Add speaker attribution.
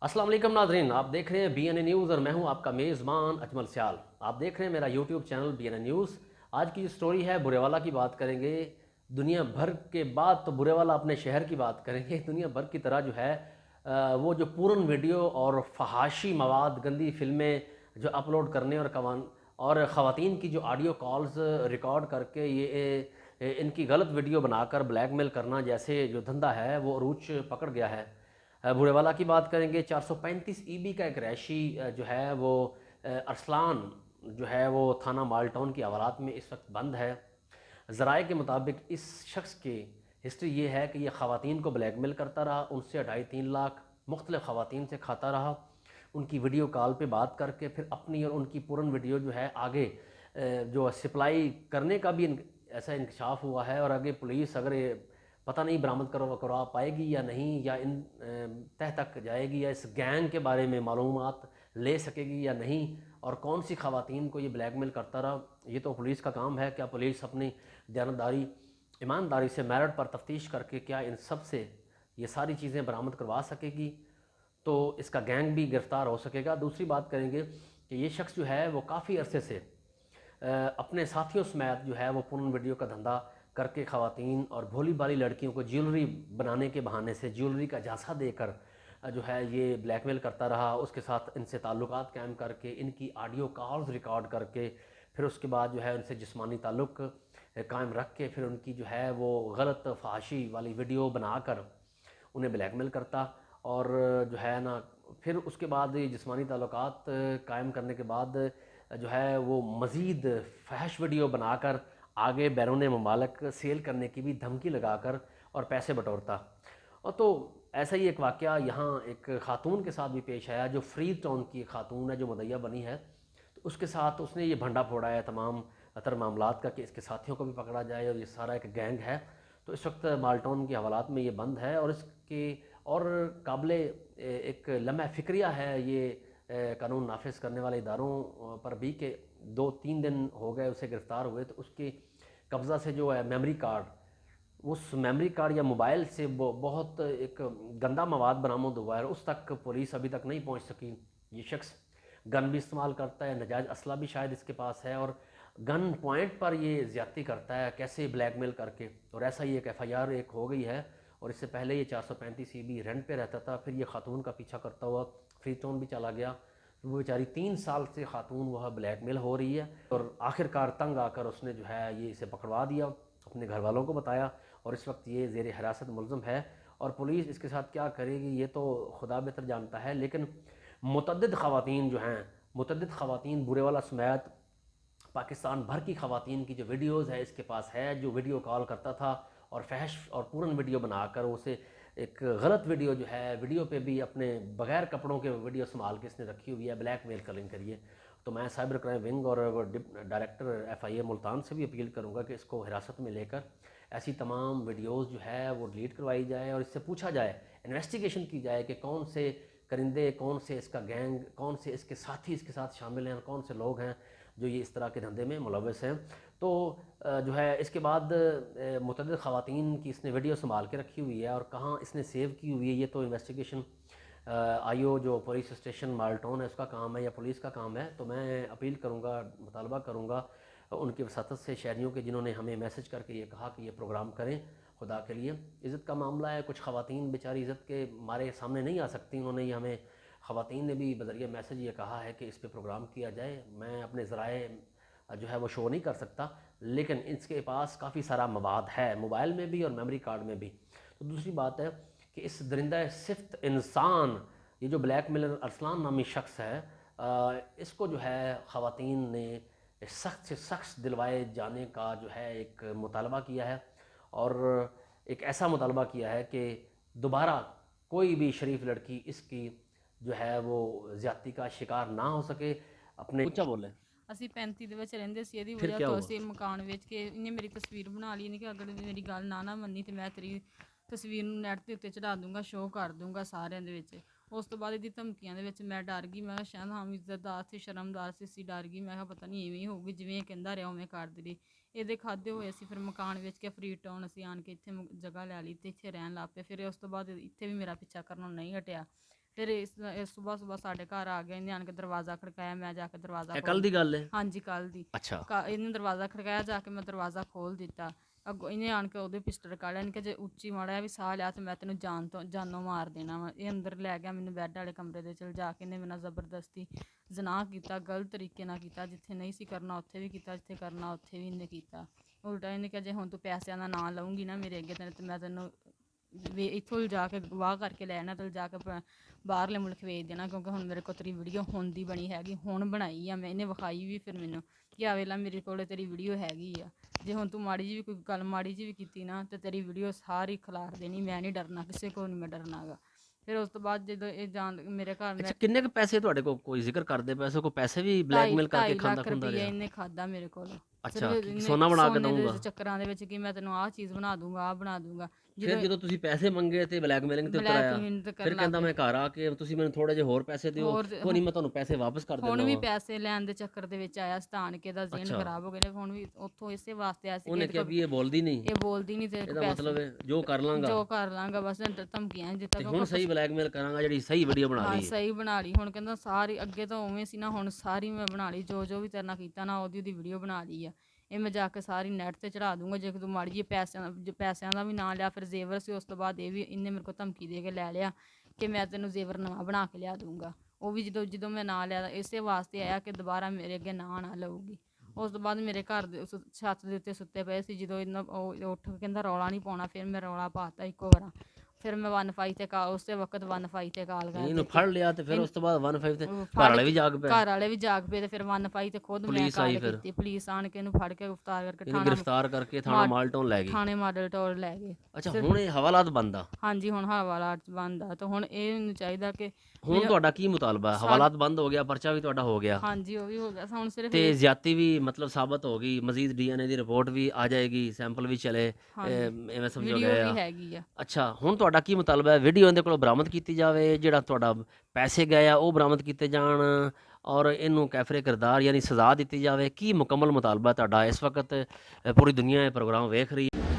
Speaker 1: अस्सलाम वालेकुम नाज़रीन, आप देख रहे हैं BNA न्यूज़ और मैं हूं आपका मेज़बान अजमल सियाल। आप देख रहे हैं मेरा यूट्यूब चैनल BNA न्यूज़। आज की स्टोरी है बुरेवाला की बात करेंगे। दुनिया भर के बाद तो बुरेवाला अपने शहर की बात करेंगे। दुनिया भर की तरह जो है वो जो पूर्ण वीडियो और फहाशी मवाद, गंदी फिल्में जो अपलोड करने और ख़वातीन की जो ऑडियो कॉल्स रिकॉर्ड करके इनकी गलत वीडियो बनाकर ब्लैकमेल करना जैसे जो धंधा है वो अरूज पकड़ गया है। बुरेवाला की बात करेंगे। 435 ईबी का एक रैशी जो है वो अरसलान जो है वो थाना मालटाउन की हवालात में इस वक्त बंद है। ज़राए के मुताबिक इस शख्स की हिस्ट्री ये है कि ये ख़वातीन को ब्लैकमेल करता रहा, उनसे 2.5-3 लाख मुख्तलिफ़ ख़वातीन से खाता रहा, उनकी वीडियो कॉल पे बात करके फिर अपनी और उनकी पूर्ण वीडियो जो है आगे जो सप्लाई करने का भी ऐसा इंकशाफ हुआ है। और आगे पुलिस अगर ये पता नहीं बरामद करवा पाएगी या नहीं, या इन तह तक जाएगी, या इस गैंग के बारे में मालूमात ले सकेगी या नहीं, और कौन सी ख़वातीन को ये ब्लैकमेल करता रहा, ये तो पुलिस का काम है। क्या पुलिस अपनी दयानतदारी ईमानदारी से मेरिट पर तफ्तीश करके क्या इन सब से ये सारी चीज़ें बरामद करवा सकेगी, तो इसका गैंग भी गिरफ़्तार हो सकेगा। दूसरी बात करेंगे कि ये शख्स जो है वो काफ़ी अरसे से अपने साथियों समेत जो है वो पूर्ण वीडियो का धंधा करके ख़वातीन और भोली भाली लड़कियों को ज्वेलरी बनाने के बहाने से ज्वेलरी का झांसा देकर जो है ये ब्लैकमेल करता रहा। उसके साथ इनसे ताल्लुकात कायम करके इनकी ऑडियो कॉल्स रिकॉर्ड करके फिर उसके बाद जो है उनसे जिस्मानी ताल्लुक़ कायम रख के फिर उनकी जो है वो गलत फहाशी वाली वीडियो बनाकर उन्हें ब्लैकमेल करता। और जो है ना फिर उसके बाद ये जिस्मानी ताल्लुकात कायम करने के बाद जो है वो मज़ीद फहश वीडियो बनाकर आगे बैरून ममालिक सेल करने की भी धमकी लगाकर और पैसे बटोरता। और तो ऐसा ही एक वाक़या यहाँ एक ख़ातून के साथ भी पेश आया, जो फ्रीद टाउन की ख़ातून है, जो मुदैया बनी है। तो उसके साथ उसने ये भंडा फोड़ा है तमाम अतर मामलात का कि इसके साथियों को भी पकड़ा जाए, और ये सारा एक गैंग है। तो इस वक्त माल्टाउन की हवालात में ये बंद है। और इसके और काबिल एक लम्हा फ़िक्रिया है ये कानून नाफिज करने वाले इदारों पर भी, कि 2-3 दिन हो गए उसे गिरफ़्तार हुए, तो उसके कब्ज़ा से जो है मेमोरी कार्ड, उस मेमोरी कार्ड या मोबाइल से वो बहुत एक गंदा मवाद बरामद हुआ है, उस तक पुलिस अभी तक नहीं पहुंच सकी। ये शख्स गन भी इस्तेमाल करता है, नजायज़ असला भी शायद इसके पास है, और गन पॉइंट पर ये ज़्यादती करता है कैसे ब्लैकमेल करके। और ऐसा ही एक FIR एक हो गई है। और इससे पहले ये 435 EB रेंट पे रहता था, फिर ये खातून का पीछा करता हुआ फ्री टाउन भी चला गया। वो बेचारी 3 साल से खातून वह ब्लैकमेल हो रही है, और आखिरकार तंग आकर उसने जो है ये इसे पकड़वा दिया, अपने घर वालों को बताया, और इस वक्त ये ज़ेर हिरासत मुलज़म है। और पुलिस इसके साथ क्या करेगी ये तो खुदा बेहतर जानता है। लेकिन मुतअद्दिद ख़वातीन जो हैं, मुतअद्दिद ख़वातीन बुरेवाला समेत पाकिस्तान भर की ख़वातीन की जो वीडियोज़ है इसके पास है, जो वीडियो कॉल करता था और फहश और पूर्ण वीडियो बनाकर उसे एक गलत वीडियो जो है, वीडियो पे भी अपने बग़ैर कपड़ों के वीडियो संभाल के इसने रखी हुई है ब्लैकमेल कलिंग करिए। तो मैं साइबर क्राइम विंग और डायरेक्टर FIA मुल्तान से भी अपील करूँगा कि इसको हिरासत में लेकर ऐसी तमाम वीडियोज़ जो है वो डिलीट करवाई जाए, और इससे पूछा जाए, इन्वेस्टिगेशन की जाए कि कौन से करिंदे, कौन से इसका गैंग, कौन से इसके साथी इसके साथ शामिल हैं, कौन से लोग हैं जो ये इस तरह के धंधे में मुलव्वस हैं। तो जो है इसके बाद मुतअद्दिद ख़वातीन की इसने वीडियो संभाल के रखी हुई है, और कहाँ इसने सेव की हुई है ये तो इन्वेस्टिगेशन IO जो पुलिस स्टेशन माल्टाउन है उसका काम है या पुलिस का काम है। तो मैं अपील करूँगा, मुतालबा करूँगा उनकी वसातत से, शहरियों के जिन्होंने हमें मैसेज करके ये कहा कि ये प्रोग्राम करें, खुदा के लिए इज़्ज़त का मामला है। कुछ ख़वातीन बेचारी इज़्ज़त के मारे सामने नहीं आ सकती, उन्होंने ये हमें ख़वातीन ने भी बज़रिया मैसेज ये कहा है कि इस पर प्रोग्राम किया जाए। मैं अपने ज़राए जो है वो शो नहीं कर सकता, लेकिन इसके पास काफ़ी सारा मवाद है, मोबाइल में भी और मेमोरी कार्ड में भी। तो दूसरी बात है कि इस दरिंदा सिफ्त इंसान, ये जो ब्लैक मेलर अरसलान नामी शख्स है, इसको जो है ख़वातीन ने सख्त से सख्त दिलवाए जाने का जो है एक मुतालबा किया है, और एक ऐसा मुतालबा किया है कि दोबारा कोई भी शरीफ लड़की इसकी जो है वो ज़्यादती का शिकार ना हो सके। अपने ऊंचा बोलें।
Speaker 2: ਅਸੀਂ 35 ਦੇ ਵਿੱਚ ਰਹਿੰਦੇ ਸੀ। ਇਹਦੀ
Speaker 1: फिर
Speaker 2: ਵਜ੍ਹਾ
Speaker 1: क्या
Speaker 2: ਤੋਂ
Speaker 1: हुआ?
Speaker 2: ਅਸੀਂ ਮਕਾਨ ਵੇਚ ਕੇ ਇਹਨੇ ਮੇਰੀ ਤਸਵੀਰ ਬਣਾ ਲਈ। ਇਹਨੇ ਕਿ ਅਗਰ ਮੇਰੀ ਗੱਲ ਨਾ ਮੰਨੀ ਤੇ ਮੈਂ ਤੇਰੀ ਤਸਵੀਰ ਨੂੰ ਨੈਟ ਦੇ ਉੱਤੇ ਚੜਾ ਦੂੰਗਾ, ਸ਼ੋਅ ਕਰ ਦੂੰਗਾ ਸਾਰਿਆਂ ਦੇ ਵਿੱਚ। ਉਸ ਤੋਂ ਬਾਅਦ ਇਹਦੀ ਧਮਕੀਆਂ ਦੇ ਵਿੱਚ ਮੈਂ ਡਰ ਗਈ। ਮੈਂ ਕਿਹਾ ਸ਼ਾਇਦ ਹਾਂ ਇੱਜ਼ਤਦਾਰ ਸੀ, ਸ਼ਰਮਦਾਰ ਸੀ, ਅਸੀਂ ਡਰ ਗਈ। ਮੈਂ ਕਿਹਾ ਪਤਾ ਨਹੀਂ ਇਵੇਂ ਹੀ ਹੋਊਗੀ, ਜਿਵੇਂ ਇਹ ਕਹਿੰਦਾ ਰਿਹਾ ਉਵੇਂ ਕਰ ਦੇ ਰਹੀ। ਇਹਦੇ ਖਾਦੇ ਹੋਏ ਅਸੀਂ ਫਿਰ ਮਕਾਨ ਵੇਚ ਕੇ ਫਰੀ ਟਾਊਨ ਅਸੀਂ ਆਣ ਕੇ ਇੱਥੇ ਜਗ੍ਹਾ ਲੈ ਲਈ ਤੇ ਇੱਥੇ ਰਹਿਣ ਲੱਗ ਪਏ। ਫਿਰ ਉਸ ਤੋਂ ਬਾਅਦ ਇੱਥੇ ਵੀ ਮੇਰਾ ਪਿੱਛਾ ਕਰਨੋਂ ਨਹੀਂ ਹਟਿਆ ਫਿਰ ਇਸ ਸੁਬਾਹ ਸਾਡੇ ਘਰ ਆ ਗਿਆ, ਇਹਨੇ ਆਣ ਕੇ ਦਰਵਾਜ਼ਾ ਖੜਕਾਇਆ, ਮੈਂ ਜਾ ਕੇ ਦਰਵਾਜ਼ਾ
Speaker 1: ਇਹ ਕੱਲ ਦੀ ਗੱਲ ਹੈ?
Speaker 2: ਹਾਂਜੀ ਕੱਲ ਦੀ।
Speaker 1: ਅੱਛਾ।
Speaker 2: ਇਹਨੇ ਦਰਵਾਜ਼ਾ ਖੜਕਾਇਆ, ਜਾ ਕੇ ਮੈਂ ਦਰਵਾਜ਼ਾ ਖੋਲ ਦਿੱਤਾ। ਅੱਗੋਂ ਇਹਨੇ ਆਣ ਕੇ ਉਹਦੇ ਪਿਸਟਲ ਕੱਢ ਲਿਆ, ਇਹਨੇ ਕਿ ਜੇ ਉੱਚੀ ਮਾੜਾ ਜਿਹਾ ਵੀ ਸਾਹ ਲਿਆ ਤੇ ਮੈਂ ਤੈਨੂੰ ਜਾਨੋਂ ਮਾਰ ਦੇਣਾ ਵਾ। ਇਹ ਅੰਦਰ ਲੈ ਗਿਆ ਮੈਨੂੰ ਬੈੱਡ ਵਾਲੇ ਕਮਰੇ ਦੇ ਚਲ ਜਾ ਕੇ, ਇਹਨੇ ਮੇਰੇ ਨਾਲ ਜ਼ਬਰਦਸਤੀ ਜ਼ਨਾਹ ਕੀਤਾ, ਗਲਤ ਤਰੀਕੇ ਨਾਲ ਕੀਤਾ, ਜਿੱਥੇ ਨਹੀਂ ਸੀ ਕਰਨਾ ਉੱਥੇ ਵੀ ਕੀਤਾ, ਜਿੱਥੇ ਕਰਨਾ ਉੱਥੇ ਵੀ ਇਹਨੇ ਕੀਤਾ। ਉਲਟਾ ਇਹਨੇ ਕਿਹਾ ਜੇ ਹੁਣ ਤੂੰ ਪੈਸਿਆਂ ਦਾ ਨਾਂ ਲਊਂਗੀ ਨਾ ਮੇਰੇ ਅੱਗੇ ਤੇ ਮੈਂ ਤੈਨੂੰ ਵੀ ਇੱਥੋਂ ਲਿਜਾ ਕੇ ਵਾਹ ਕਰਕੇ ਲੈ ਆਉਣਾ ਤੇ ਲਿਜਾ ਕੇ ਬਾਹਰਲੇ ਮੁਲਕ ਵੇਚ ਦੇਣਾ, ਕਿਉਂਕਿ ਹੁਣ ਮੇਰੇ ਕੋਲ ਤੇਰੀ ਵੀਡੀਓ ਹੁਣ ਦੀ ਬਣੀ ਹੈਗੀ, ਹੁਣ ਬਣਾਈ ਆ ਮੈਂ। ਇਹਨੇ ਵਿਖਾਈ ਵੀ ਫਿਰ ਮੈਨੂੰ ਕਿ ਆ ਵੇਲਾ ਮੇਰੇ ਕੋਲ ਤੇਰੀ ਵੀਡੀਓ ਹੈਗੀ ਆ, ਜੇ ਹੁਣ ਤੂੰ ਮਾੜੀ ਜਿਹੀ ਵੀ ਕੋਈ ਗੱਲ ਮਾੜੀ ਜਿਹੀ ਵੀ ਕੀਤੀ ਨਾ ਤੇ ਤੇਰੀ ਵੀਡੀਓ ਸਾਰੀ ਖਿਲਾਰ ਦੇਣੀ, ਮੈਂ ਨਹੀਂ ਡਰਨਾ, ਕਿਸੇ ਕੋਲ ਨਹੀਂ ਮੈਂ ਡਰਨਾ ਗਾ। ਫਿਰ ਉਸ ਤੋਂ ਬਾਅਦ ਜਦੋਂ ਇਹ ਮੇਰੇ ਘਰ
Speaker 1: ਅੱਛਾ, ਕਿੰਨੇ ਕੁ ਪੈਸੇ ਤੁਹਾਡੇ ਕੋਲ ਕੋਈ ਜ਼ਿਕਰ ਕਰਦੇ ਪੈਸੇ ਕੋਈ ਪੈਸੇ ਵੀ ਬਲੈਕਮੇਲ ਕਰਕੇ
Speaker 2: 2.5
Speaker 1: ਖਾਂਦਾ
Speaker 2: ਲੱਖ
Speaker 1: ਖੁੰਦਾ
Speaker 2: ਰੁਪਈਆ
Speaker 1: ਰਿਹਾ?
Speaker 2: ਇਹਨੇ ਖਾਦਾ ਮੇਰੇ ਕੋਲ।
Speaker 1: ਅੱਛਾ,
Speaker 2: ਸਿਰਫ
Speaker 1: ਕਿ
Speaker 2: ਇਹਨੇ
Speaker 1: ਸੋਨਾ ਬਣਾ ਕੇ
Speaker 2: ਸੋਨੇ ਦੇ
Speaker 1: ਦਊਂਗਾ?
Speaker 2: ਚੱਕਰਾਂ ਦੇ ਵਿੱਚ ਕਿ ਮੈਂ ਤੈਨੂੰ ਆਹ ਚੀਜ਼ ਬਣਾ ਦੂੰਗਾ, ਆਹ ਬਣਾ ਦੂੰਗਾ।
Speaker 1: ਫਿਰ ਜਦੋਂ ਤੁਸੀਂ ਪੈਸੇ ਮੰਗੇ ਤੇ ਬਲੈਕਮੇਲਿੰਗ ਤੇ ਉਤਰ ਆਇਆ,
Speaker 2: ਬਲੈਕਮੇਲ ਤੇ
Speaker 1: ਫਿਰ
Speaker 2: ਕਰਨ
Speaker 1: ਕਹਿੰਦਾ
Speaker 2: ਲੱਗ
Speaker 1: ਮੈਂ ਘਰ ਆ ਕੇ ਤੁਸੀਂ ਮੈਨੂੰ ਥੋੜੇ ਜਿਹੇ ਹੋਰ ਪੈਸੇ ਦਿਓ,
Speaker 2: ਹੋਰ
Speaker 1: ਕੋਈ ਨਹੀਂ ਮੈਂ ਤੁਹਾਨੂੰ ਪੈਸੇ ਵਾਪਸ ਕਰ
Speaker 2: ਹੁਣ
Speaker 1: ਦਿੰਦਾ
Speaker 2: ਵੀ
Speaker 1: ਵਾਂ।
Speaker 2: ਪੈਸੇ ਲੈਣ ਦੇ ਚੱਕਰ ਦੇ ਵਿੱਚ ਆਇਆ, ਸਤਾਨ ਕੇ ਦਾ ਜ਼ਿਹਨ
Speaker 1: ਅੱਛਾ।
Speaker 2: ਖਰਾਬ ਹੋ ਗਿਆ ਨੇ। ਹੁਣ ਵੀ ਉੱਥੋਂ ਇਸੇ ਵਾਸਤੇ ਆਇਆ ਸੀ
Speaker 1: ਉਹਨੇ
Speaker 2: ਕਿ
Speaker 1: ਕਿਹਾ ਵੀ ਇਹ ਬੋਲਦੀ ਨਹੀਂ,
Speaker 2: ਇਹ ਬੋਲਦੀ ਨਹੀਂ ਤੇ
Speaker 1: ਇਹਦਾ
Speaker 2: ਪੈਸੇ
Speaker 1: ਮਤਲਬ ਹੈ ਜੋ ਕਰ ਲਾਂਗਾ
Speaker 2: ਜੋ ਕਰ ਲਾਂਗਾ, ਬਸ ਧਮਕੀਆਂ ਦਿੱਤਾ।
Speaker 1: ਤੇ ਹੁਣ ਸਹੀ ਬਲੈਕਮੇਲ ਕਰਾਂਗਾ, ਜਿਹੜੀ ਸਹੀ ਵੀਡੀਓ ਬਣਾ
Speaker 2: ਹਾਂ
Speaker 1: ਲਈ ਹੈ।
Speaker 2: ਸਹੀ ਬਣਾ ਲਈ। ਹੁਣ ਕਹਿੰਦਾ ਸਾਰੀ ਅੱਗੇ ਤਾਂ ਉਵੇਂ ਸੀ ਨਾ, ਹੁਣ ਸਾਰੀ ਮੈਂ ਬਣਾ ਲਈ, ਜੋ ਵੀ ਤੇਰੇ ਨਾਲ ਕੀਤਾ ਨਾ ਉਹਦੀ ਵੀਡੀਓ ਬਣਾ ਲਈ ਆ। ਇਹ ਮੈਂ ਜਾ ਕੇ ਸਾਰੀ ਨੈਟ ਤੇ ਚੜਾ ਦੂੰਗਾ, ਜੇ ਤੂੰ ਮਾੜੀ ਜਿਹੀ ਪੈਸਿਆਂ ਦਾ ਵੀ ਨਾਂ ਲਿਆ। ਫਿਰ ਜ਼ੇਵਰ ਸੀ, ਉਸ ਤੋਂ ਬਾਅਦ ਇਹ ਵੀ ਇਹਨੇ ਮੇਰੇ ਕੋਲ ਧਮਕੀ ਦੇ ਕੇ ਲੈ ਲਿਆ ਕਿ ਮੈਂ ਤੈਨੂੰ ਜ਼ੇਵਰ ਨਵਾਂ ਬਣਾ ਕੇ ਲਿਆ ਦੂੰਗਾ। ਉਹ ਵੀ ਜਦੋਂ ਮੈਂ ਨਾਂ ਲਿਆ ਇਸੇ ਵਾਸਤੇ ਆਇਆ ਕਿ ਦੁਬਾਰਾ ਮੇਰੇ ਅੱਗੇ ਨਾਂ ਨਾ ਲਊਗੀ। ਉਸ ਤੋਂ ਬਾਅਦ ਮੇਰੇ ਘਰ ਦੇ ਛੱਤ ਦੇ ਉੱਤੇ ਸੁੱਤੇ ਪਏ ਸੀ, ਜਦੋਂ ਇਹਨਾਂ ਉਹ ਉੱਠ ਕੇ ਕਹਿੰਦਾ ਰੌਲਾ ਨਹੀਂ ਪਾਉਣਾ, ਫਿਰ ਮੈਂ ਰੌਲਾ ਪਾਤਾ ਇੱਕੋ ਵਾਰ। ਫਿਰ ਮੈਂ 1 ਤੇ ਉਸੇ ਵਕਤ 1 ਤੇ ਕਾਲ ਕਰ
Speaker 1: ਇਹਨੂੰ
Speaker 2: ਦਿੱਤੀ।
Speaker 1: ਫੜ ਲਿਆ ਤੇ ਫਿਰ ਉਸ ਤੋਂ ਬਾਅਦ 1 ਤੇ
Speaker 2: ਉਹ
Speaker 1: ਘਰ ਵਾਲੇ ਵੀ ਜਾਗ ਪਏ,
Speaker 2: ਘਰ ਵਾਲੇ ਵੀ ਜਾਗ ਪਏ ਤੇ ਫਿਰ 1 ਤੇ ਖੁਦ ਮੈਂ
Speaker 1: ਪੁਲਿਸ ਆਈ
Speaker 2: ਕਾਲ
Speaker 1: ਫਿਰ?
Speaker 2: ਕੀਤੀ। ਪੁਲਿਸ ਆਣ ਕੇ ਇਹਨੂੰ ਫੜ ਕੇ ਗ੍ਰਿਫਤਾਰ ਕਰਕੇ
Speaker 1: ਇਹਨੂੰ ਗ੍ਰਿਫਤਾਰ ਕਰਕੇ ਥਾਣਾ ਮਾਲਟੋਨ ਲੈ ਗਈ।
Speaker 2: ਥਾਣੇ ਮਾਡਲ ਟੋਲ ਲੈ ਗਏ।
Speaker 1: ਅੱਛਾ, ਹੁਣ ਇਹ ਹਵਾਲਾਤ ਬੰਦ ਆ?
Speaker 2: ਹਾਂਜੀ, ਹੁਣ ਹਵਾਲਾਤ ਬੰਦ ਆ। ਤਾਂ ਹੁਣ ਇਹ ਨੂੰ ਚਾਹੀਦਾ ਕਿ
Speaker 1: ਹੁਣ ਤੁਹਾਡਾ ਕੀ ਮੁਤਾਲਬਾ ਹੈ? ਹਵਾਲਾਤ ਬੰਦ ਹੋ ਗਿਆ, ਪਰਚਾ ਵੀ ਤੁਹਾਡਾ ਹੋ ਗਿਆ
Speaker 2: ਹਾਂਜੀ ਉਹ ਵੀ ਹੋ ਗਿਆ। ਹੁਣ ਸਿਰਫ
Speaker 1: ਤੇ ਜ਼ਿਆਦਤੀ ਵੀ ਮਤਲਬ ਸਾਬਤ ਹੋ ਗਈ, ਮਜ਼ੀਦ ਡੀਐਨਏ ਦੀ ਰਿਪੋਰਟ ਵੀ ਆ ਜਾਏਗੀ, ਸੈਂਪਲ ਵੀ ਚਲੇ, ਐਵੇਂ ਸਮਝੋ
Speaker 2: ਵੀਡੀਓ
Speaker 1: ਗਿਆ।
Speaker 2: ਵੀ ਹੈਗੀ ਆ।
Speaker 1: ਅੱਛਾ, ਹੁਣ ਤੁਹਾਡਾ ਕੀ ਮੁਤਾਲਬਾ ਹੈ? ਵੀਡੀਓ ਇਹਦੇ ਕੋਲੋਂ ਬਰਾਮਦ ਕੀਤੀ ਜਾਵੇ, ਜਿਹੜਾ ਤੁਹਾਡਾ ਪੈਸੇ ਗਏ ਆ ਉਹ ਬਰਾਮਦ ਕੀਤੇ ਜਾਣ, ਔਰ ਇਹਨੂੰ ਕੈਫਰੇ ਕਿਰਦਾਰ ਯਾਨੀ ਸਜ਼ਾ ਦਿੱਤੀ ਜਾਵੇ। ਕੀ ਮੁਕੰਮਲ ਮੁਤਾਲਬਾ ਤੁਹਾਡਾ? ਇਸ ਵਕਤ ਪੂਰੀ ਦੁਨੀਆ ਇਹ ਪ੍ਰੋਗਰਾਮ ਵੇਖ ਰਹੀ ਹੈ।